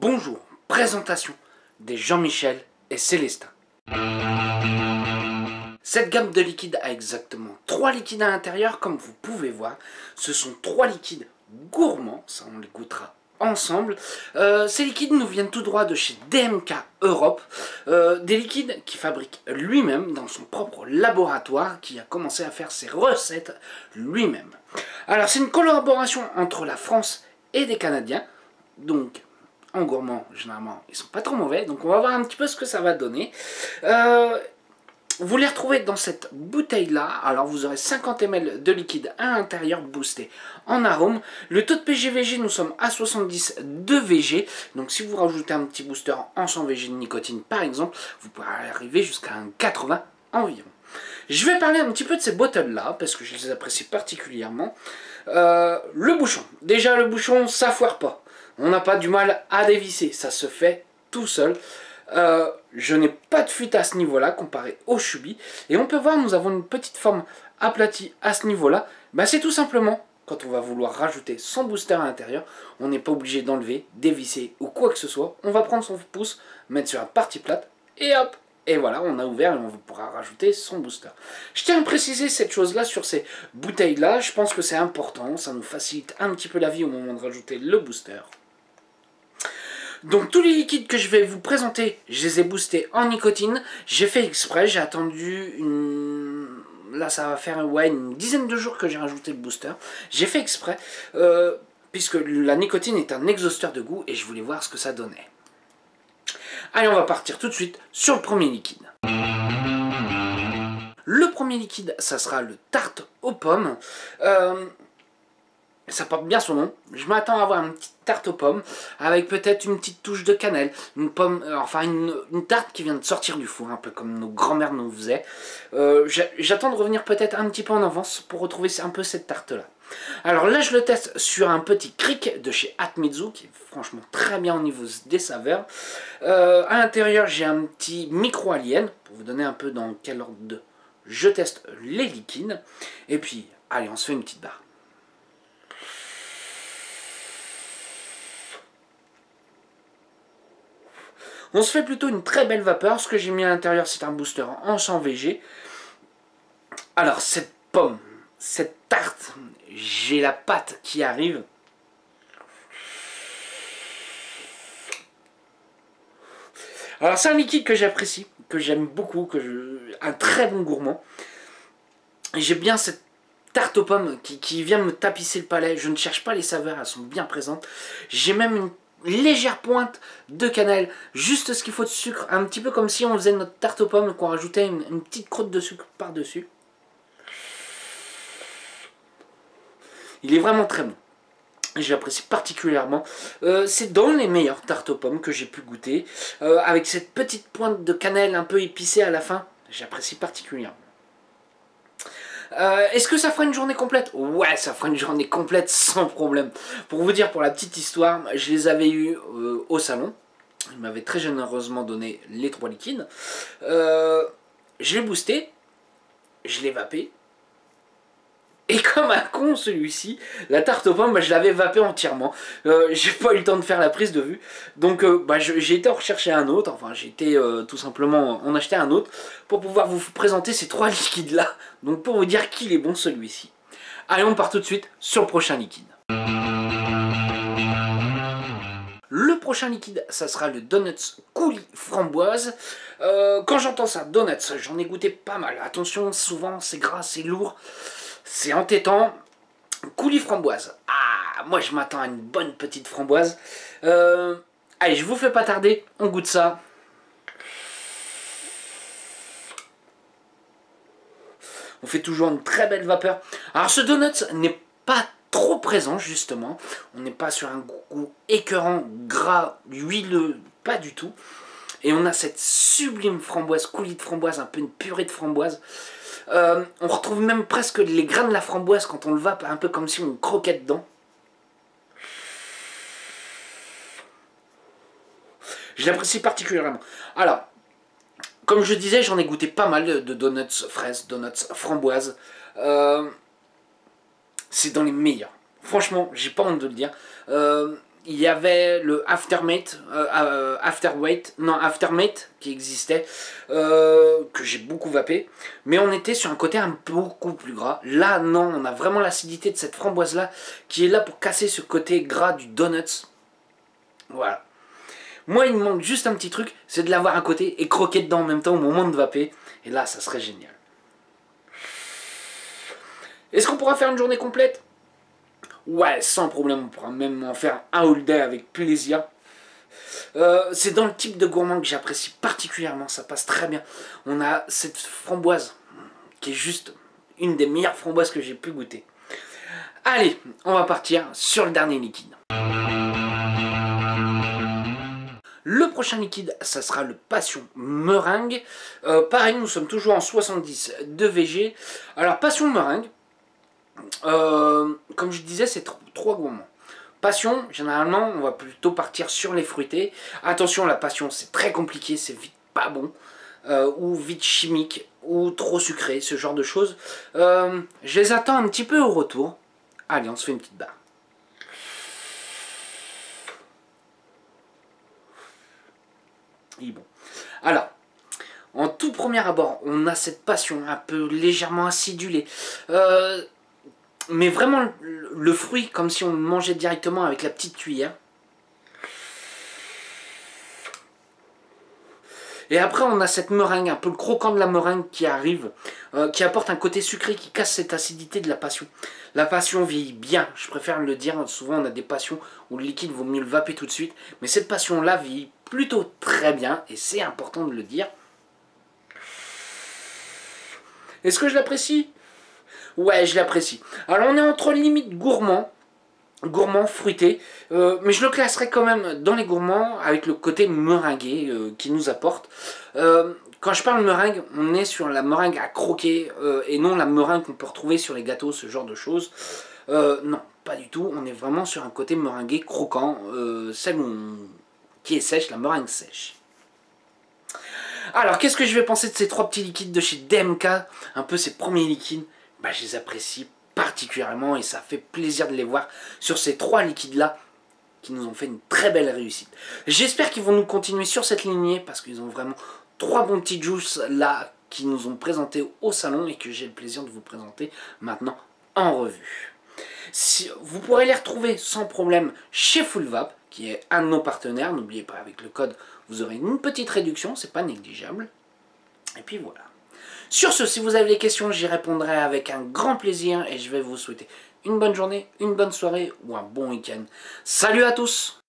Bonjour, présentation des Jean-Michel et Célestin. Cette gamme de liquides a exactement 3 liquides à l'intérieur, comme vous pouvez voir. Ce sont 3 liquides gourmands, ça on les goûtera ensemble. Ces liquides nous viennent tout droit de chez DMK Europe, des liquides qu'il fabrique lui-même dans son propre laboratoire, qui a commencé à faire ses recettes lui-même. Alors c'est une collaboration entre la France et des Canadiens, donc en gourmand généralement ils sont pas trop mauvais, donc on va voir un petit peu ce que ça va donner. Vous les retrouvez dans cette bouteille là. Alors vous aurez 50 ml de liquide à l'intérieur boosté en arôme. Le taux de PGVG, nous sommes à 70 de VG. Donc si vous rajoutez un petit booster en 100 VG de nicotine par exemple, vous pourrez arriver jusqu'à un 80 environ. Je vais parler un petit peu de ces bottles là parce que je les apprécie particulièrement. Le bouchon. Déjà le bouchon ça foire pas. On n'a pas du mal à dévisser. Ça se fait tout seul. Je n'ai pas de fuite à ce niveau-là comparé au Chubby. Et on peut voir, nous avons une petite forme aplatie à ce niveau-là. Bah, c'est tout simplement, quand on va vouloir rajouter son booster à l'intérieur, on n'est pas obligé d'enlever, dévisser ou quoi que ce soit. On va prendre son pouce, mettre sur la partie plate et hop. Et voilà, on a ouvert et on pourra rajouter son booster. Je tiens à préciser cette chose-là sur ces bouteilles-là. Je pense que c'est important, ça nous facilite un petit peu la vie au moment de rajouter le booster. Donc tous les liquides que je vais vous présenter, je les ai boostés en nicotine. J'ai fait exprès, j'ai attendu là ça va faire une dizaine de jours que j'ai rajouté le booster. J'ai fait exprès, puisque la nicotine est un exhausteur de goût et je voulais voir ce que ça donnait. Allez, on va partir tout de suite sur le premier liquide. Le premier liquide, ça sera le tarte aux pommes. Ça porte bien son nom. Je m'attends à avoir une petite tarte aux pommes avec peut-être une petite touche de cannelle, une pomme, enfin une tarte qui vient de sortir du four, un peu comme nos grands-mères nous faisaient. J'attends de revenir peut-être un petit peu en avance pour retrouver un peu cette tarte-là. Alors là, je le teste sur un petit cric de chez Atmizu, qui est franchement très bien au niveau des saveurs. À l'intérieur, j'ai un petit micro-alien, pour vous donner un peu dans quel ordre de je teste les liquides. Et puis, allez, on se fait une petite barre. On se fait plutôt une très belle vapeur. Ce que j'ai mis à l'intérieur, c'est un booster en 100 VG. Alors, cette pomme, cette tarte, j'ai la pâte qui arrive. Alors, c'est un liquide que j'apprécie, que j'aime beaucoup, un très bon gourmand. J'ai bien cette tarte aux pommes qui vient me tapisser le palais. Je ne cherche pas les saveurs, elles sont bien présentes. J'ai même une légère pointe de cannelle, juste ce qu'il faut de sucre, un petit peu comme si on faisait notre tarte aux pommes, qu'on rajoutait une petite croûte de sucre par dessus. Il est vraiment très bon, j'apprécie particulièrement. C'est dans les meilleures tartes aux pommes que j'ai pu goûter, avec cette petite pointe de cannelle un peu épicée à la fin, j'apprécie particulièrement. Est-ce que ça fera une journée complète? Ouais, ça fera une journée complète sans problème. Pour vous dire, pour la petite histoire, je les avais eus au salon. Ils m'avaient très généreusement donné les 3 liquides. Je l'ai boosté, je l'ai vapé. Et comme un con celui-ci, la tarte aux pommes, je l'avais vapé entièrement. J'ai pas eu le temps de faire la prise de vue. Donc j'ai été en rechercher un autre. Enfin j'ai été tout simplement en acheter un autre pour pouvoir vous présenter ces 3 liquides là. Donc pour vous dire qu'il est bon celui-ci. Allez, on part tout de suite sur le prochain liquide. Le prochain liquide, ça sera le Donuts Coulis Framboise. Quand j'entends ça, Donuts, j'en ai goûté pas mal. Attention, souvent c'est gras, c'est lourd. C'est entêtant. Coulis framboise. Ah, moi je m'attends à une bonne petite framboise. Allez, je vous fais pas tarder, on goûte ça. On fait toujours une très belle vapeur. Alors ce donut n'est pas trop présent justement. On n'est pas sur un goût écœurant, gras, huileux, pas du tout. Et on a cette sublime framboise, coulis de framboise, un peu une purée de framboise. On retrouve même presque les grains de la framboise quand on le vape, un peu comme si on croquait dedans. Je l'apprécie particulièrement. Alors, comme je disais, j'en ai goûté pas mal de donuts fraises, donuts framboises. C'est dans les meilleurs. Franchement, j'ai pas honte de le dire. il y avait le Aftermate qui existait, que j'ai beaucoup vapé, mais on était sur un côté beaucoup plus gras. Là, non, on a vraiment l'acidité de cette framboise-là, qui est là pour casser ce côté gras du donuts. Voilà. Moi, il me manque juste un petit truc, c'est de l'avoir à côté et croquer dedans en même temps au moment de vaper. Et là, ça serait génial. Est-ce qu'on pourra faire une journée complète? Ouais, sans problème, on pourra même en faire un all day avec plaisir. C'est dans le type de gourmand que j'apprécie particulièrement, ça passe très bien. On a cette framboise qui est juste une des meilleures framboises que j'ai pu goûter. Allez, on va partir sur le dernier liquide. Le prochain liquide, ça sera le Passion Meringue. Pareil, nous sommes toujours en 70 de VG. Alors, Passion Meringue, comme je disais, c'est trois gourmands. Passion, généralement, on va plutôt partir sur les fruités. Attention, la passion, c'est très compliqué, c'est vite pas bon. Ou vite chimique, ou trop sucré, ce genre de choses. Je les attends un petit peu au retour. Allez, on se fait une petite barre. Et bon. Alors, en tout premier abord, on a cette passion un peu légèrement acidulée. Mais vraiment le fruit comme si on le mangeait directement avec la petite cuillère. Et après on a cette meringue, un peu le croquant de la meringue qui arrive, qui apporte un côté sucré qui casse cette acidité de la passion. La passion vieillit bien, je préfère le dire, souvent on a des passions où le liquide vaut mieux le vaper tout de suite. Mais cette passion là vieillit plutôt très bien et c'est important de le dire. Est-ce que je l'apprécie ? Ouais, je l'apprécie. Alors on est entre limite gourmand fruité, mais je le classerai quand même dans les gourmands avec le côté meringué qui nous apporte. Quand je parle meringue, on est sur la meringue à croquer et non la meringue qu'on peut retrouver sur les gâteaux, ce genre de choses. Non, pas du tout, on est vraiment sur un côté meringué croquant, celle qui est sèche, la meringue sèche. Alors, qu'est-ce que je vais penser de ces trois petits liquides de chez DMK, un peu ces premiers liquides? Bah, je les apprécie particulièrement et ça fait plaisir de les voir sur ces trois liquides là qui nous ont fait une très belle réussite. J'espère qu'ils vont nous continuer sur cette lignée parce qu'ils ont vraiment trois bons petits juice là qui nous ont présentés au salon et que j'ai le plaisir de vous présenter maintenant en revue. Vous pourrez les retrouver sans problème chez FullVap qui est un de nos partenaires. N'oubliez pas, avec le code vous aurez une petite réduction, c'est pas négligeable. Et puis voilà. Sur ce, si vous avez des questions, j'y répondrai avec un grand plaisir et je vais vous souhaiter une bonne journée, une bonne soirée ou un bon week-end. Salut à tous!